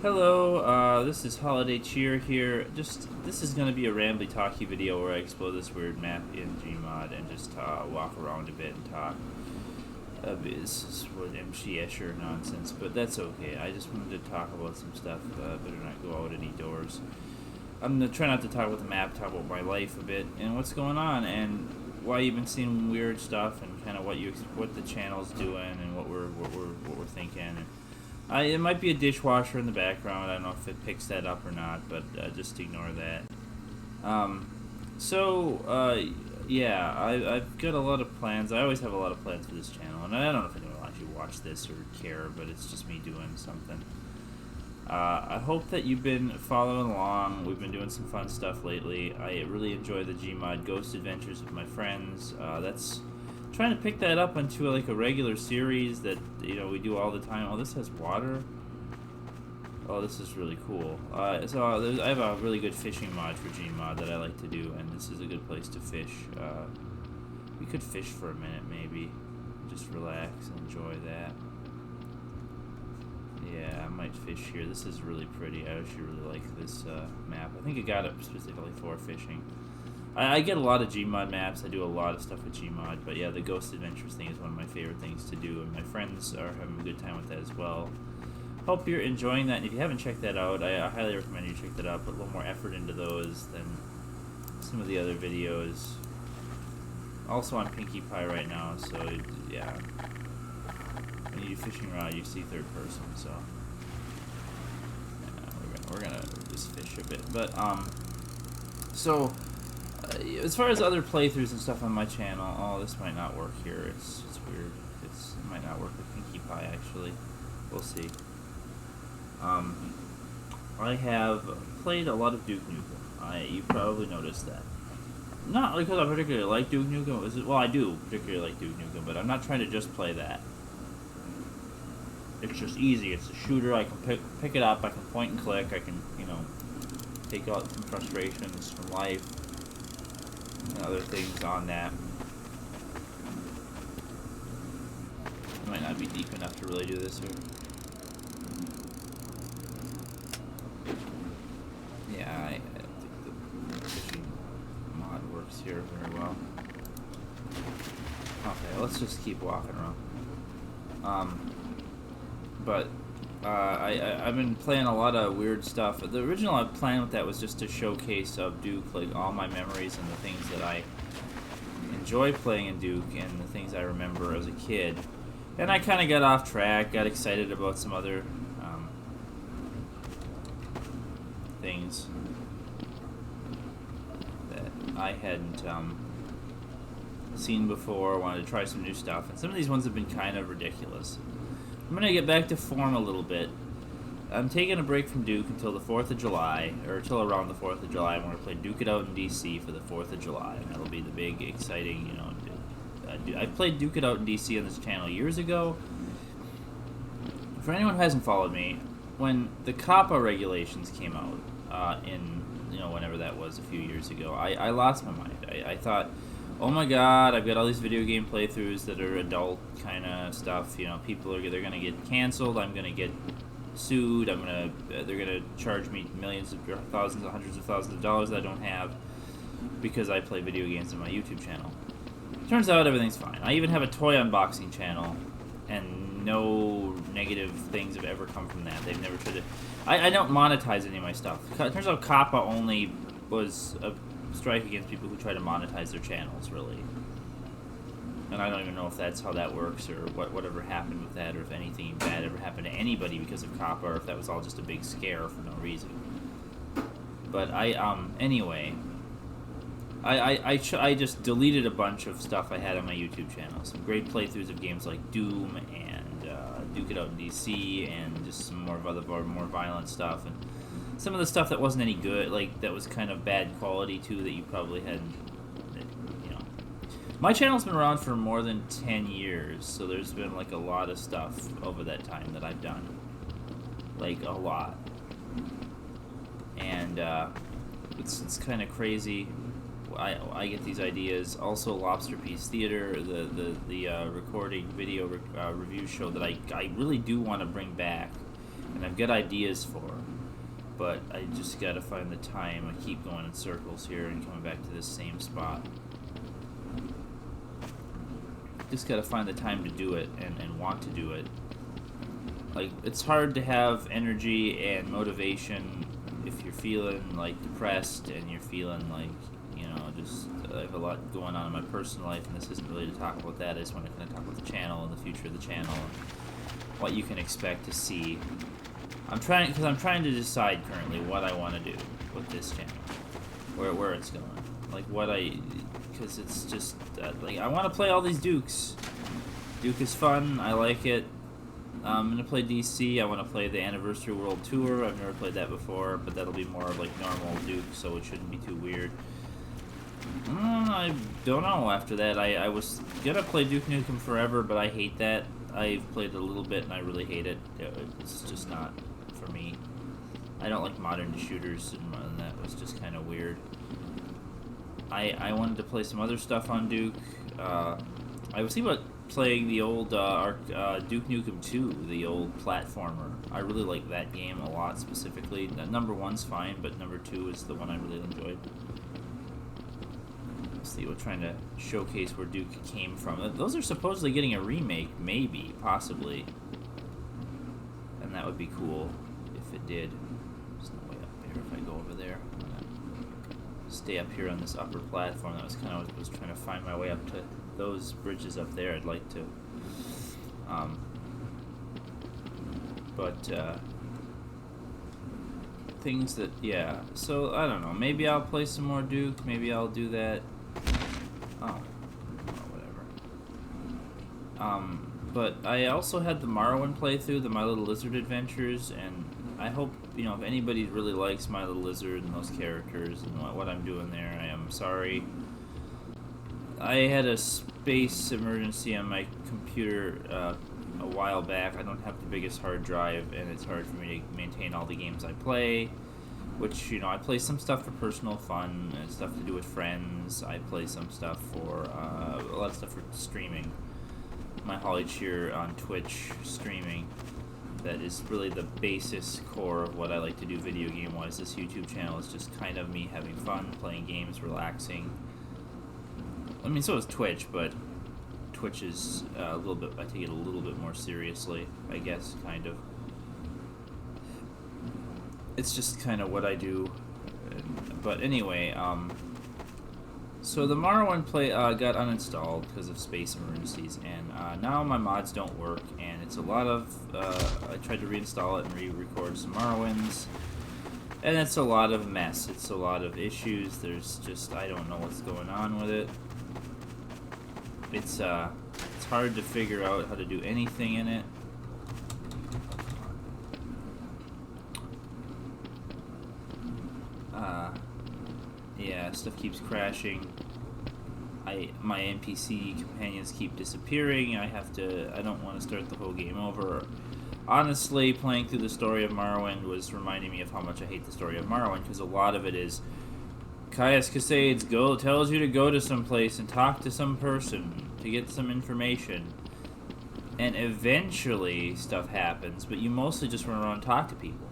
Hello, this is Holiday Cheer here. This is going to be a rambly talky video where I explore this weird map in Gmod and just walk around a bit and talk. This what MC Escher nonsense, but that's okay. I just wanted to talk about some stuff. Better not go out any doors. I'm going to try not to talk about the map, talk about my life a bit and what's going on and why you've been seeing weird stuff and kind of what the channel's doing and what we're thinking. And, it might be a dishwasher in the background. I don't know if it picks that up or not, but just ignore that. Yeah, I've got a lot of plans. I always have a lot of plans for this channel, and I don't know if anyone will actually watch this or care, but it's just me doing something. I hope that you've been following along. We've been doing some fun stuff lately. I really enjoy the Gmod Ghost Adventures with my friends. That's trying to pick that up into like a regular series that we do all the time. Oh, this has water. Oh, this is really cool. I have a really good fishing mod for Gmod that I like to do, and this is a good place to fish. We could fish for a minute, maybe. Just relax and enjoy that. Yeah, I might fish here. This is really pretty. I actually really like this map. I think I got it specifically for fishing. I get a lot of Gmod maps. I do a lot of stuff with Gmod, but yeah, the Ghost Adventures thing is one of my favorite things to do, and my friends are having a good time with that as well. Hope you're enjoying that, and if you haven't checked that out, I highly recommend you check that out. Put a little more effort into those than some of the other videos. Also on Pinkie Pie right now, so yeah. When you do fishing rod, you see third person, so yeah, we're gonna just fish a bit, but as far as other playthroughs and stuff on my channel, oh, this might not work here. It's weird. It might not work with Pinkie Pie, actually. We'll see. I have played a lot of Duke Nukem. You probably noticed that. Not because I particularly like Duke Nukem. Well, I do particularly like Duke Nukem, but I'm not trying to just play that. It's just easy. It's a shooter. I can pick it up. I can point and click. I can, take out some frustrations from life and other things on that. I might not be deep enough to really do this here. Yeah, I think the fishing mod works here very well. Okay, let's just keep walking around. I've been playing a lot of weird stuff. The original plan with that was just to showcase of Duke, like all my memories and the things that I enjoy playing in Duke and the things I remember as a kid. And I kind of got off track, got excited about some other things that I hadn't seen before, wanted to try some new stuff. And some of these ones have been kind of ridiculous. I'm going to get back to form a little bit. I'm taking a break from Duke until the 4th of July, or until around the 4th of July. I'm going to play Duke It Out in DC for the 4th of July, and that'll be the big, exciting, I played Duke It Out in DC on this channel years ago. For anyone who hasn't followed me, when the COPPA regulations came out, whenever that was, a few years ago, I lost my mind. I thought, oh my god, I've got all these video game playthroughs that are adult kind of stuff. People they're gonna get canceled. I'm gonna get sued. They're gonna charge me millions of thousands, hundreds of thousands of dollars that I don't have because I play video games on my YouTube channel. Turns out everything's fine. I even have a toy unboxing channel, and no negative things have ever come from that. They've never tried to. I don't monetize any of my stuff. It turns out COPPA only was a strike against people who try to monetize their channels, really. And I don't even know if that's how that works, or whatever happened with that, or if anything bad ever happened to anybody because of COPPA, or if that was all just a big scare for no reason. But anyway, I just deleted a bunch of stuff I had on my YouTube channel. Some great playthroughs of games like Doom and Duke It Out in DC, and just some more violent stuff, and some of the stuff that wasn't any good, like that was kind of bad quality too, that you probably hadn't. My channel's been around for more than 10 years, so there's been like a lot of stuff over that time that I've done, like a lot, and it's kind of crazy. I get these ideas. Also, Lobster Piece Theater, the recording video review show that I really do want to bring back. and I've got ideas for, but I just gotta find the time. I keep going in circles here and coming back to this same spot. Just gotta find the time to do it and want to do it. Like, it's hard to have energy and motivation if you're feeling like depressed and you're feeling like, you know, just I have a lot going on in my personal life, and this isn't really to talk about that. I just want to kind of talk about the channel and the future of the channel and what you can expect to see. I'm trying to decide currently what I want to do with this channel, where it's going, like because it's just like I want to play all these Dukes. Duke is fun. I like it. I'm gonna play DC. I want to play the Anniversary World Tour. I've never played that before, but that'll be more like normal Duke, so it shouldn't be too weird. I don't know. After that, I was gonna play Duke Nukem Forever, but I hate that. I've played it a little bit and I really hate it. It's just not for me. I don't like modern shooters, and that was just kind of weird. I wanted to play some other stuff on Duke. I was thinking about playing the old Duke Nukem 2, the old platformer. I really like that game a lot specifically. Number 1's fine, but number 2 is the one I really enjoyed. Let's see, we're trying to showcase where Duke came from. Those are supposedly getting a remake, maybe, possibly. And that would be cool if it did. There's no way up there if I go over there. I'm gonna stay up here on this upper platform. That was kind of, I was trying to find my way up to those bridges up there. I'd like to. Things that, yeah. So, I don't know. Maybe I'll play some more Duke. Maybe I'll do that. Oh, whatever. But I also had the Morrowind playthrough, the My Little Lizard Adventures, and I hope, you know, if anybody really likes My Little Lizard and those characters and what I'm doing there, I am sorry. I had a space emergency on my computer a while back. I don't have the biggest hard drive, and it's hard for me to maintain all the games I play. Which, you know, I play some stuff for personal fun and stuff to do with friends. I play some stuff for, a lot of stuff for streaming. My Holly Cheer on Twitch streaming. That is really the basis core of what I like to do video game-wise. This YouTube channel is just kind of me having fun, playing games, relaxing. I mean, so is Twitch, but Twitch is a little bit, I take it a little bit more seriously, I guess, kind of. It's just kind of what I do. But anyway, so the Morrowind got uninstalled because of space emergencies, and now my mods don't work, and it's a lot of, I tried to reinstall it and re-record some Morrowinds, and it's a lot of mess. It's a lot of issues. There's just, I don't know what's going on with it. It's hard to figure out how to do anything in it. Yeah, stuff keeps crashing. My NPC companions keep disappearing. I don't want to start the whole game over. Honestly, playing through the story of Morrowind was reminding me of how much I hate the story of Morrowind, because a lot of it is Caius Casades tells you to go to some place and talk to some person to get some information. And eventually stuff happens, but you mostly just run around and talk to people.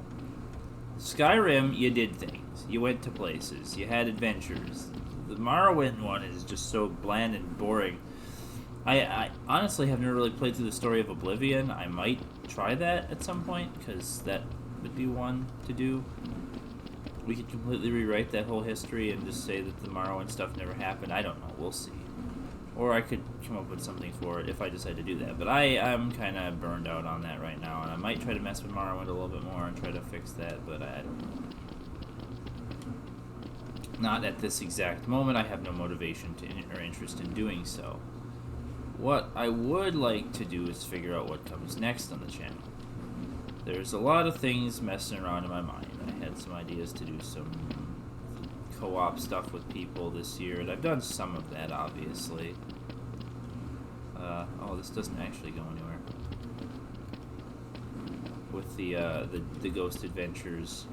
Skyrim, you did things. You went to places. You had adventures. The Morrowind one is just so bland and boring. I honestly have never really played through the story of Oblivion. I might try that at some point, because that would be one to do. We could completely rewrite that whole history and just say that the Morrowind stuff never happened. I don't know. We'll see. Or I could come up with something for it if I decide to do that. But I'm kind of burned out on that right now, and I might try to mess with Morrowind a little bit more and try to fix that, but I don't know. Not at this exact moment. I have no motivation or interest in doing so. What I would like to do is figure out what comes next on the channel. There's a lot of things messing around in my mind. I had some ideas to do some co-op stuff with people this year, and I've done some of that, obviously. Oh, this doesn't actually go anywhere. With the Ghost Adventures,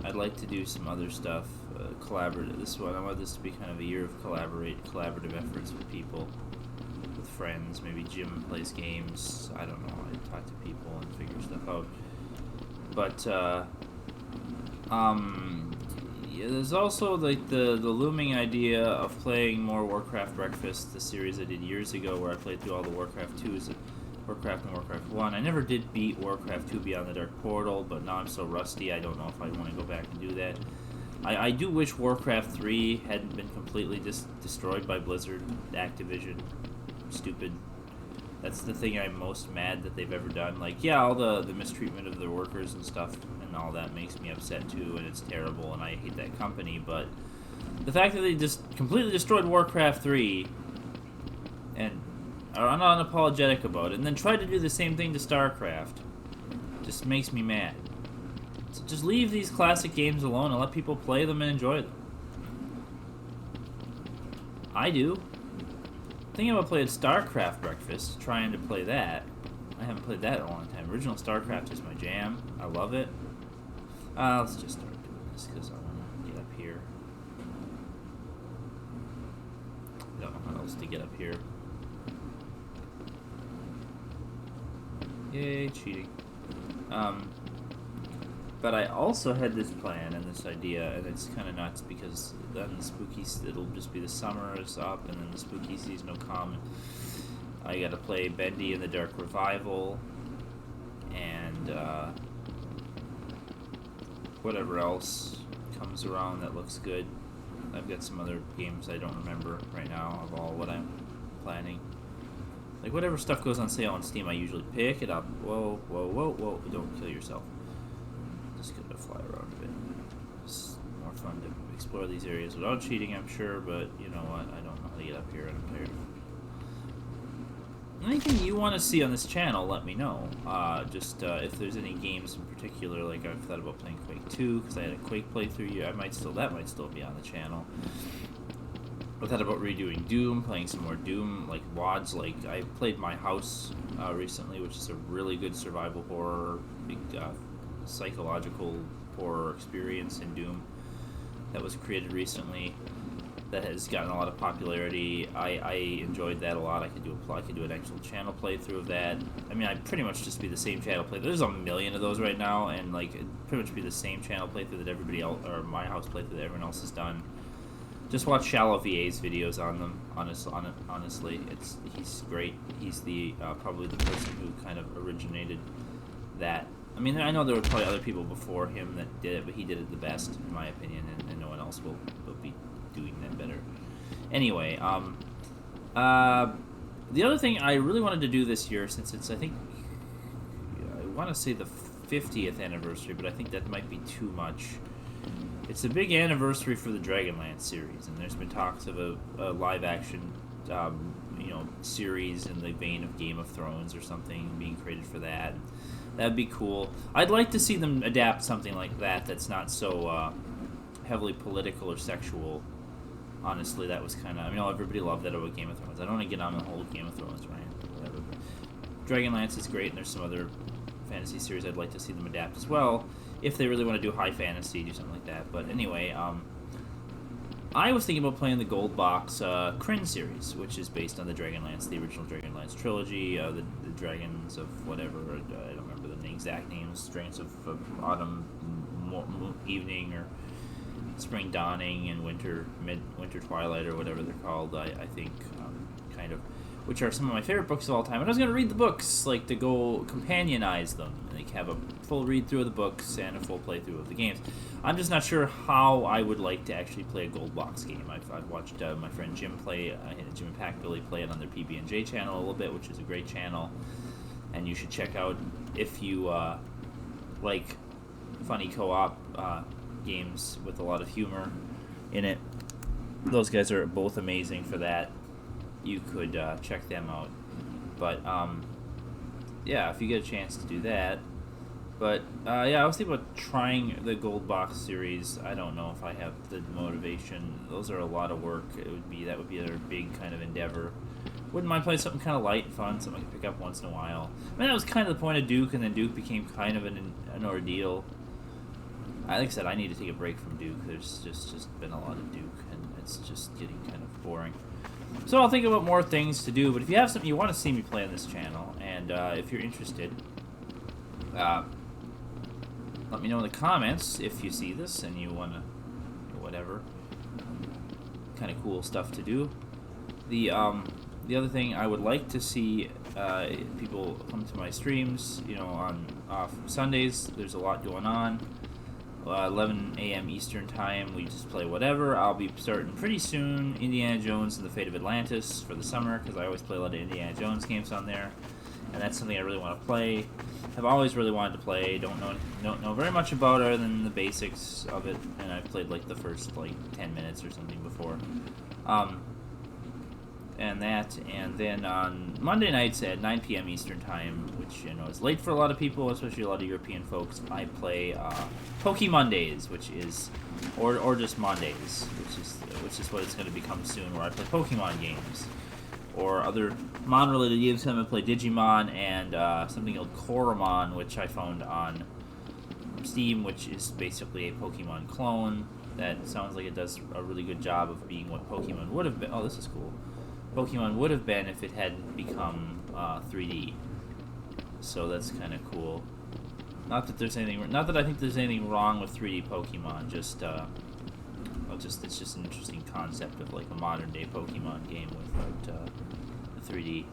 I'd like to do some other stuff, collaborative. This one, I want this to be kind of a year of collaborative efforts with people, with friends. Maybe Jim plays games. I don't know. I talk to people and figure stuff out. But yeah, there's also like the looming idea of playing more Warcraft Breakfast, the series I did years ago, where I played through all the Warcraft 2s, Warcraft and Warcraft 1. I never did beat Warcraft 2 Beyond the Dark Portal, but now I'm so rusty, I don't know if I want to go back and do that. I do wish Warcraft 3 hadn't been completely destroyed by Blizzard, Activision. Stupid. That's the thing I'm most mad that they've ever done. Like, yeah, all the mistreatment of their workers and stuff and all that makes me upset too, and it's terrible, and I hate that company, but the fact that they just completely destroyed Warcraft 3 and are unapologetic about it, and then tried to do the same thing to StarCraft, just makes me mad. So just leave these classic games alone and let people play them and enjoy them. I do. Thinking about playing StarCraft Breakfast, trying to play that. I haven't played that in a long time. Original StarCraft is my jam. I love it. Let's just start doing this because I want to get up here. I don't know how else to get up here. Yay, cheating. But I also had this plan and this idea, and it's kind of nuts because then the it'll just be the summer is up, and then the spooky season will come. I got to play Bendy in the Dark Revival, and whatever else comes around that looks good. I've got some other games I don't remember right now of all what I'm planning. Like whatever stuff goes on sale on Steam, I usually pick it up. Whoa, whoa, whoa, whoa! Don't kill yourself. Just gonna fly around a bit. It's more fun to explore these areas without cheating, I'm sure, but you know what? I don't know how to get up here, and I'm tired of it. Anything you want to see on this channel, let me know. If there's any games in particular, like I've thought about playing Quake 2, because I had a Quake playthrough. That might still be on the channel. I thought about redoing Doom, playing some more Doom, like WODs. Like I played My House recently, which is a really good survival horror, psychological horror experience in Doom that was created recently. That has gotten a lot of popularity. I enjoyed that a lot. I could do an actual channel playthrough of that. I mean, I'd pretty much just be the same channel playthrough. There's a million of those right now, and like it'd pretty much be the same channel playthrough that everybody else, or My House playthrough that everyone else has done. Just watch Shallow VA's videos on them. Honestly, he's great. He's the probably the person who kind of originated that. I mean, I know there were probably other people before him that did it, but he did it the best, in my opinion, and no one else will be doing that better. Anyway, the other thing I really wanted to do this year, since it's, I think, I want to say the 50th anniversary, but I think that might be too much. It's a big anniversary for the Dragonlance series, and there's been talks of a live-action, series in the vein of Game of Thrones or something being created for that. That'd be cool. I'd like to see them adapt something like that that's not so heavily political or sexual. Honestly, that was kind of... I mean, everybody loved that about Game of Thrones. I don't want to get on the whole Game of Thrones rant. Whatever. Dragonlance is great, and there's some other fantasy series I'd like to see them adapt as well. If they really want to do high fantasy, do something like that. But anyway, I was thinking about playing the Gold Box Krynn series, which is based on the Dragonlance, the original Dragonlance trilogy, the Dragons of whatever, I don't remember the exact names, Dragons of Autumn, Evening, or Spring Dawning, and Winter Twilight, or whatever they're called, I think, kind of, which are some of my favorite books of all time. And I was going to read the books, like, to go companionize them, and like, have a full read-through of the books and a full playthrough of the games. I'm just not sure how I would like to actually play a Gold Box game. I've watched my friend Jim play, Jim and Pack Billy play it on their PB&J channel a little bit, which is a great channel, and you should check out if you like funny co-op games with a lot of humor in it. Those guys are both amazing for that. You could check them out. But yeah, if you get a chance to do that. But yeah, I was thinking about trying the Gold Box series. I don't know if I have the motivation. Those are a lot of work. That would be a big kind of endeavor. Wouldn't mind playing something kind of light and fun, something I could pick up once in a while. I mean, that was kind of the point of Duke, and then Duke became kind of an ordeal. Like I said, I need to take a break from Duke. There's just been a lot of Duke, and it's just getting kind of boring. So I'll think about more things to do, but if you have something you want to see me play on this channel, and if you're interested, let me know in the comments if you see this and you want to, whatever, kind of cool stuff to do. The other thing I would like to see, people come to my streams, on Sundays. There's a lot going on. 11 a.m. Eastern Time, we just play whatever. I'll be starting pretty soon Indiana Jones and the Fate of Atlantis for the summer, because I always play a lot of Indiana Jones games on there, and that's something I really want to play. I've always really wanted to play. Don't know very much about it other than the basics of it, and I've played like the first 10 minutes or something before. And then on Monday nights at 9 p.m. Eastern Time, which is late for a lot of people, especially a lot of European folks, I play Pokemondays, which is, or just Mondays, which is what it's going to become soon, where I play Pokemon games or other Mon-related games. I'm going to play Digimon and something called Koromon, which I found on Steam, which is basically a Pokemon clone that sounds like it does a really good job of being what Pokemon would have been. Oh, this is cool. Pokemon would have been if it hadn't become 3D. So that's kind of cool. Not that I think there's anything wrong with 3D Pokemon. It's just an interesting concept of like a modern day Pokemon game without the 3D.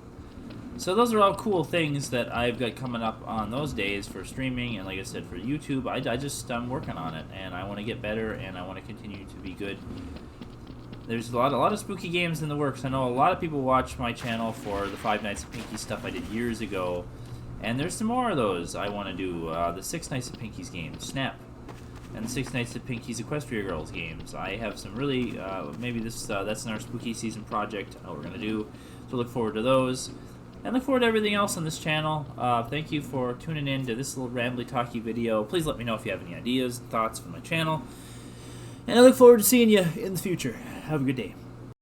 So those are all cool things that I've got coming up on those days for streaming, and like I said, for YouTube, I'm working on it, and I want to get better, and I want to continue to be good. There's a lot of spooky games in the works. I know a lot of people watch my channel for the Five Nights at Pinky's stuff I did years ago, and there's some more of those I want to do. The Six Nights at Pinky's games, Snap, and the Six Nights at Pinky's Equestria Girls games. I have some really, maybe that's in our spooky season project we're going to do, so look forward to those. And look forward to everything else on this channel. Thank you for tuning in to this little rambly talky video. Please let me know if you have any ideas, thoughts for my channel. And I look forward to seeing you in the future. Have a good day.